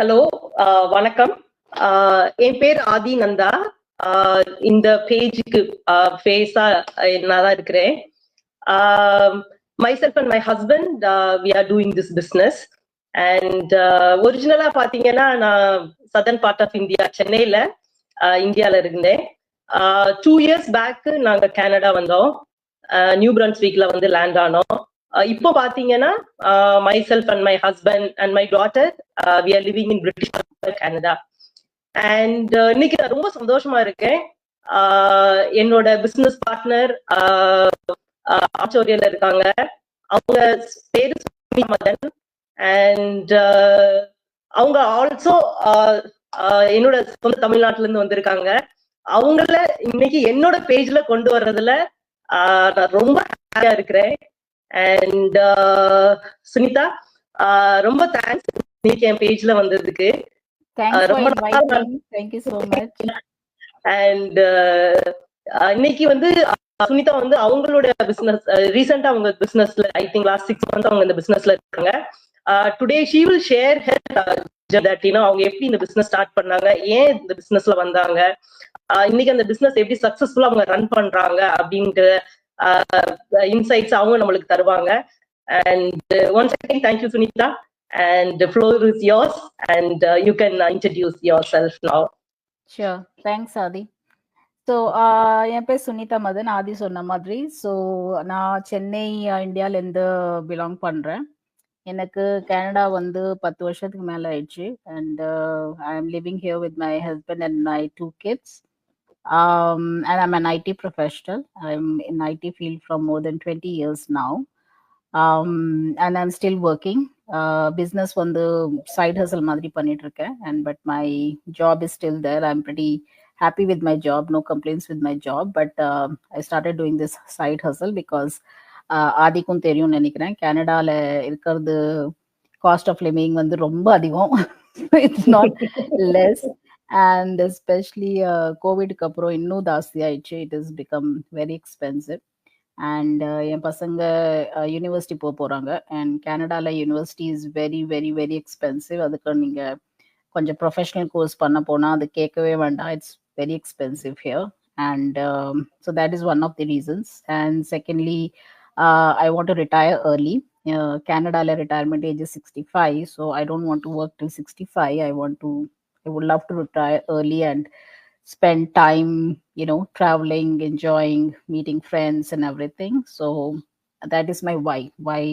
Hello, வணக்கம். என் பேர் ஆதி நந்தா. இந்த பேஜுக்கு ஃபேஸா நான் தான் இருக்கிறேன். myself and my husband, we are doing this business. And ஒரிஜினலா பாத்தீங்கன்னா நான் சதர்ன் பார்ட் ஆஃப் இந்தியா, சென்னையில இந்தியால இருந்தேன். 2 years பேக் நாங்க கனடா வந்தோம். நியூ பிரன்ஸ்விக்ல வந்து லேண்ட் ஆனோம். இப்போ பாத்தீங்கன்னா myself and my husband and my daughter, we are living in British Canada. And இன்னைக்கு நான் ரொம்ப சந்தோஷமா இருக்கேன். என்னோட பிசினஸ் பார்ட்னர் ஆச்சோரியல இருக்காங்க. அவங்க பேரு மதன். அண்ட் அவங்க ஆல்சோ என்னோட சொந்த தமிழ்நாட்டுல இருந்து வந்திருக்காங்க. அவங்கள இன்னைக்கு என்னோட பேஜ்ல கொண்டு வர்றதுல நான் ரொம்ப ஹாப்பியா இருக்கிறேன். அண்ட் சுனிதா, ரொம்ப தேங்க்ஸ் இன்னைக்கு என் பேஜ்ல வந்ததுக்கு. அண்ட் இன்னைக்கு வந்து சுனிதா வந்து அவங்களோட பிசினஸ் ரீசெண்டா அவங்க பிசினஸ்ல ஐ திங்க் லாஸ்ட் 6 months அவங்க இந்த பிசினஸ்ல இருக்காங்க. Today she will share that அவங்க எப்படி இந்த பிசினஸ் ஸ்டார்ட் பண்ணாங்க, ஏன் இந்த பிசினஸ்ல வந்தாங்க, இன்னைக்கு அந்த பிசினஸ் எப்படி சக்சஸ்ஃபுல்லா அவங்க ரன் பண்றாங்க அப்படின்ற இன்சைட்ஸ் அவங்க நம்மளுக்கு தருவாங்க. And once again thank you Sunita. And the floor is yours, and you can introduce yourself now. Sure. Thanks, Adi. So, என் பேர் சுனிதா மதன், ஆதி சொன்ன மாதிரி. ஸோ நான் சென்னை இந்தியாவிலேருந்து பிலாங் பண்ணுறேன். எனக்கு கனடா வந்து 10 வருஷத்துக்கு மேலே ஆயிடுச்சு. And I am living here with my husband and my 2 kids. And I'm an IT professional. I'm in IT field from more than 20 years now. And I'm still working. Business வந்து side hustle மாதிரி பண்ணிட்டு இருக்கேன். And but my job is still there. I'm pretty happy with my job. No complaints with my job. But I started doing this side hustle because ஆதிக்கும் தெரியும் நினைக்கிறேன், கனடால இருக்கிறது cost of living வந்து ரொம்ப அதிகம். It's not less. And especially கோவிட்க்கு அப்புறம் இன்னும் ஜாஸ்தி ஆயிடுச்சு. It is become very expensive. And என் பசங்க யூனிவர்சிட்டி போகிறாங்க. அண்ட் கனடாவில் university is very very very expensive. அதுக்கு நீங்கள் கொஞ்சம் ப்ரொஃபஷனல் கோர்ஸ் பண்ண போனால் அது கேட்கவே வேண்டாம். It's very expensive here. And so that is one of the reasons. And secondly, I want to retire early. Canada retirement age is 65, so I don't want to work till 65. I would love to retire early and spend time, traveling, enjoying, meeting friends and everything. So that is my why I